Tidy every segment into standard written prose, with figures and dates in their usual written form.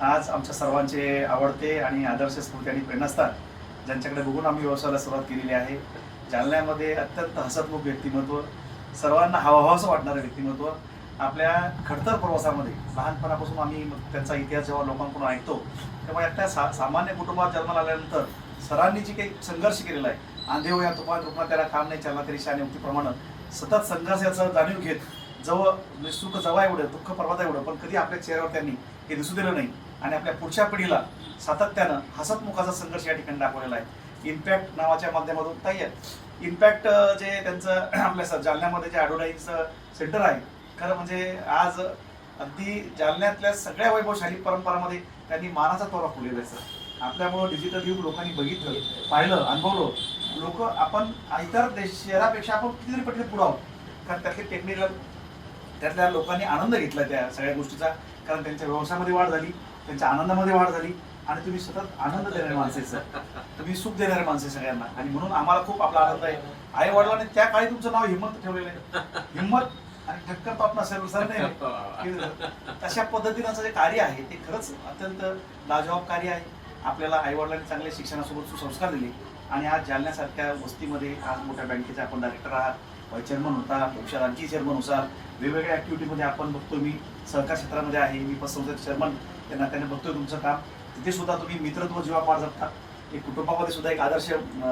आज आमच्या सर्वांचे आवडते आणि आदर्श स्फूर्ती आणि प्रेरणास्थान ज्यांच्याकडे बघून आम्ही व्यवसायाला सुरुवात केलेली आहे. जालन्यामध्ये अत्यंत हसतमुख व्यक्तिमत्व, सर्वांना हवाहवासं वाटणारं व्यक्तिमत्व. आपल्या खडतर प्रवासामध्ये लहानपणापासून आम्ही त्यांचा इतिहास जेव्हा लोकांकडून ऐकतो तेव्हा त्या सामान्य कुटुंबात जन्माला आल्यानंतर सरांनी जी काही संघर्ष केलेला आहे, आंधे हो या तुफान रूपात त्याला काम नाही चालला तरी शाने उक्तीप्रमाणे सतत संघर्षाचं जाणीव घेत जवळ सुख जवळ एवढं दुःख पर्वत एवढं पण कधी आपल्या चेहऱ्यावर त्यांनी हे दिसू दिलं नाही आणि आपल्या पुढच्या पिढीला सातत्यानं हसतमुखाचा संघर्ष या ठिकाणी दाखवलेला आहे. इम्पॅक्ट नावाच्या माध्यमातून ताई इम्पॅक्ट जे त्यांचं आपल्या जालन्यामध्ये जे ॲडव्हर्टाईजचं सेंटर आहे, खरं म्हणजे आज अगदी जालन्यातल्या सगळ्या वैभवशाली परंपरामध्ये त्यांनी मानाचा तोरा फुललेला आहे सर. आपल्यामुळं डिजिटल युग लोकांनी बघितलं, पाहिलं, अनुभवलं. लोक आपण इतर शहरापेक्षा आपण कितीतरी पटीने पुढं आहोत, कारण त्यातले टेक्निकल त्यातल्या लोकांनी आनंद घेतला त्या सगळ्या गोष्टीचा. कारण त्यांच्या व्यवसायामध्ये वाढ झाली, त्यांच्या आनंदामध्ये वाढ झाली आणि तुम्ही सतत आनंद देणारे माणसे सर, तुम्ही सुख देणारे माणसे सगळ्यांना. आणि म्हणून आम्हाला खूप आपला आनंद आहे. आई वडिलांनी त्या काळी तुमचं नाव हिम्मत ठेवलेलं आहे. हिम्मत आणि ठक्कर तो आपला सर नाही. तशा पद्धतीनं जे कार्य आहे ते खरंच अत्यंत लाजवाब कार्य आहे. आपल्याला आई वडिलांनी चांगले शिक्षणासोबत सुसंस्कार दिले आणि आज जालन्यासारख्या वस्तीमध्ये आज मोठ्या बँकेचे आपण डायरेक्टर आहात, व्हाईस चेअरमन होता, भविष्यात आणखी चेअरमन होता. वेगवेगळ्या ॲक्टिव्हिटीमध्ये आपण बघतो. मी सहकार क्षेत्रामध्ये आहे, मी पतसंस्थेचे चेअरमन त्यांना त्याने बघतोय तुमचं काम. तिथे सुद्धा तुम्ही मित्रत्व जीवापाड जपता. एक कुटुंबामध्ये सुद्धा एक आदर्श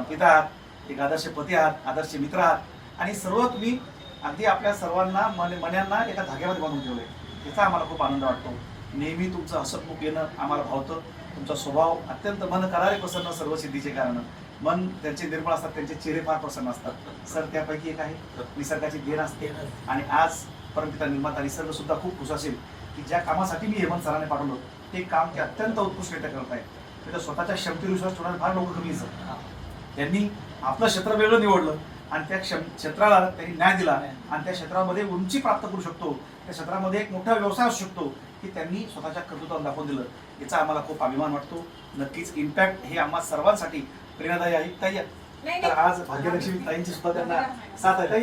पिता आहात, एक आदर्श पती आहात, आदर्श मित्र आहात आणि सर्व तुम्ही अगदी आपल्या सर्वांना मन्यांना एका धाग्यामध्ये बांधून ठेवले. त्याचा आम्हाला खूप आनंद वाटतो. नेहमी तुमचं हसतमुख येणं आम्हाला भावतं. तुमचा स्वभाव अत्यंत मन करारे प्रसन्न, सर्व सिद्धीचे कारण. मन त्यांचे निर्मळ असतात, त्यांचे चेहरे फार प्रसन्न असतात सर. त्यापैकी एक आहे निसर्गाची देण असते. आणि आज परमपिता निर्माता निसर्ग सुद्धा खूप खुश असेल की ज्या कामासाठी मी हेमंत सरांनी पाठवलं ते काम ते अत्यंत उत्कृष्टरित्या करत आहेत. त्याच्या स्वतःच्या क्षमतेवर विश्वास ठेवणारे फार लोक कमी असतात. त्यांनी आपलं क्षेत्र वेगळं निवडलं आणि त्या क्षेत्राला त्यांनी न्याय दिला आणि त्या क्षेत्रामध्ये उंची प्राप्त करू शकतो, त्या क्षेत्रामध्ये एक मोठा व्यवसाय असू शकतो की त्यांनी स्वतःच्या कर्तृत्वाने दाखवून दिलं. याचा आम्हाला खूप अभिमान वाटतो. नक्कीच इम्पॅक्ट हे आम्हा सर्वांसाठी प्रेरणादायी आहे. ताई तर आज भाग्यलक्ष्मी ताईंची सुद्धा त्यांना साथ आहे. ताई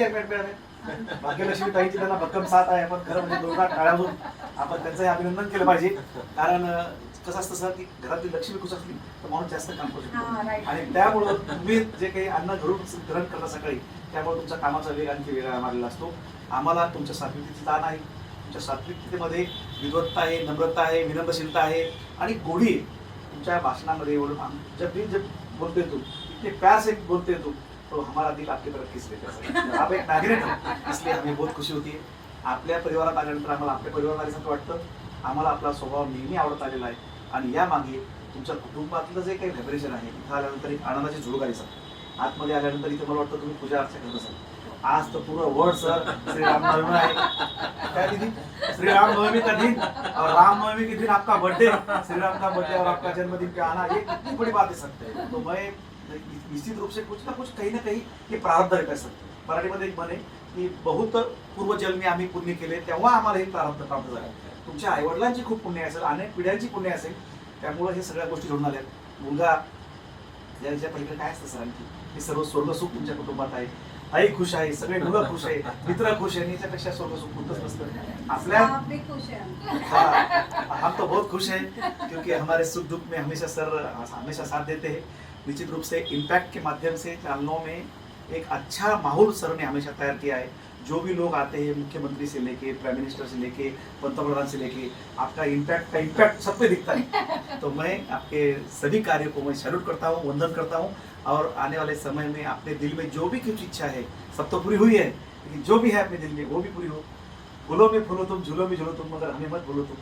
भाग्यलक्ष्मी ताईंची त्यांना भक्कम साथ आहे. आपण खरं म्हणजे दोघा टाळ्यावरून आपण त्यांचंही अभिनंदन केलं पाहिजे. कारण कसं असतं सर की घरातली लक्ष्मी खुश असली तर माणूस जास्त काम करू शकतो आणि त्यामुळं तुम्ही जे काही अन्न घरून ग्रहण करता सकाळी त्यामुळे तुमच्या कामाचा वेग आणखी वेगळा मारलेला असतो. आम्हाला तुमच्या सात्विकतेची जाण आहे. तुमच्या सात्विकतेमध्ये विद्वत्ता आहे, नम्रता आहे, विनम्रशीलता आहे आणि गोडी आहे. तुमच्या भाषणामध्ये एवढं जब बोलते तू इतने प्यार से बोलते तो हमारा दिल आपकी तरफ खींच लेता है. आप एक नागरिक हो इसलिए हमें बहुत खुशी होती है. आपल्या परिवारात आल्यानंतर आम्हाला आपल्या परिवारात आल्यासारखं वाटतं. आम्हाला आपला स्वभाव नेहमी आवडत आलेला आहे आणि यामागे तुमच्या कुटुंबातलं जे काही व्हायब्रेशन आहे इथं आल्यानंतर एक आनंदाची झुळूक आली सर. आतमध्ये आल्यानंतर इथं मला वाटतं तुम्ही पूजा अर्चा करत असाल. आज तर पूर्ण वर्ड सर श्रीरामनवमी आहे. क्या दीदी? श्रीरामनवमी का दिन और रामनवमी के दिन आपका बर्थडे, श्रीराम का बर्थडे और आपका जन्मदिन पे आना ये कितनी बड़ी बात है सर. तो मैं निश्चित रूप से कुछ ना कुछ कहीं ना कहीं हे प्रारब्ध आहे सर. मराठीमध्ये एक म्हणे की बहुत पूर्वजन्मी आम्ही पुण्य केले तेव्हा आम्हाला हे प्रारब्ध प्राप्त झालं. तुमच्या आईवडिलांची खूप पुण्य असेल, अनेक पिढ्यांची पुण्य असेल, त्यामुळे हे सगळ्या गोष्टी घडून आल्या. मुलगा ज्याच्या पलीकडे काय असतं सरांची हे सर्व स्वर्गसुख तुमच्या कुटुंबात आहे. आई खुश आहे, सगळे मुलं खुश आहे, मित्र खुश आहे. याच्यापेक्षा स्वर्गसुख कुठंच नसतं. आपल्या हम तो बहुत खुश है क्योंकि हमारे सुख दुख में हमेशा सर हमेशा साथ देते हैं. निश्चित रूप से इम्पैक्ट के माध्यम से जालनों में एक अच्छा माहौल सर ने हमेशा तैयार किया है. जो भी लोग आते हैं मुख्यमंत्री से लेके प्राइम मिनिस्टर से लेके पंतप्रधान से लेके आपका इम्पैक्ट सब पे दिखता है. तो मैं आपके सभी कार्यों को मैं सैल्यूट करता हूँ, वंदन करता हूँ. और आने वाले समय में अपने दिल में जो भी कुछ इच्छा है सब तो पूरी हुई है, लेकिन जो भी है अपने दिल में वो भी पूरी हो. फूलों में फूलो तुम, झूलों में झूलो तुम, मगर हमें मत भूलो तुम.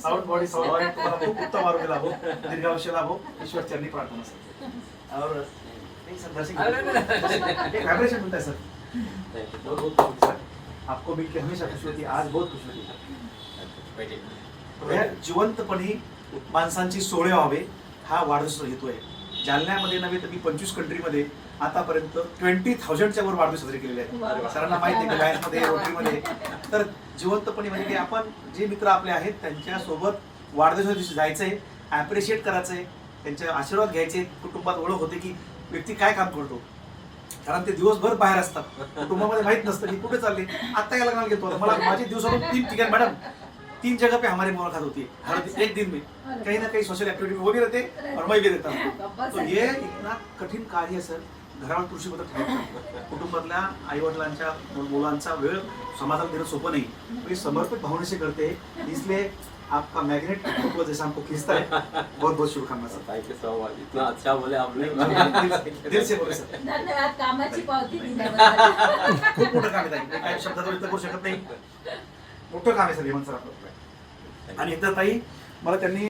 साउंड बॉडी तुम्हाला खूप उत्तम आरोग्य लाभो, दीर्घायुष्य लाभो, ईश्वर चरणी प्रार्थना सर. और वाइब्रेशन मिलता है सर. बहुत बहुत खुशी सर. आपको मिलकर हमेशा खुशी होती है. आज बहुत खुशी होती है. जिवंतपणे माणसांची सोहळे व्हावे हा वाढदिवसाचा हेतू आहे. जालन्यामध्ये नव्हे तर मी 25 कंट्रीमध्ये आतापर्यंत 20,000च्या वर वाढदिवस साजरे केलेले आहेत. सरांना माहिती आहे लायन्समध्ये, रोटरीमध्ये. तर जिवंतपणे म्हणजे की आपण जे मित्र आपले आहेत त्यांच्यासोबत वाढदिवसा दिवशी जायचंय, ॲप्रिशिएट करायचंय, त्यांचे आशीर्वाद घ्यायचे. कुटुंबात ओळख होते की व्यक्ती काय काम करतो. कारण ते दिवसभर बाहेर असतात, कुटुंबामध्ये माहित नसतं की कुठे चालले. आता या लग्नाला गेलो, मला माझी दिवसातून 3 ठिकाण, मैडम 3 जगह पे हमारी मुलाकात होती है हर एक दिन में, कहीं ना कहीं सोशल एक्टिविटी वो भी रहते और मैं भी रहता हूँ. तो ये इतना कठीण कार्य है सर, घरावर तुळशीपत्र ठेवायचं, कुटुंबातल्या आई वडिलांच्या मुलांचा वेळ समाजाला देणं सोपं नाही. तो समर्पित भावना से करते हैं, इसलिए आपका मैग्नेट को जैसे हमको खींचता है. बहुत बहुत शुभकामना sir. Thank you so much, इतना अच्छा बोले आपने. दिल से बोले सर. धन्यवाद कामाची पावती दिल्याबद्दल. खूप मोठं काम आहे ताई, काही शब्दात व्यक्त करू शकत नाही. मोठं काम आहे सर हेमंत सर आपलं. आणि एकदा ताई मला त्यांनी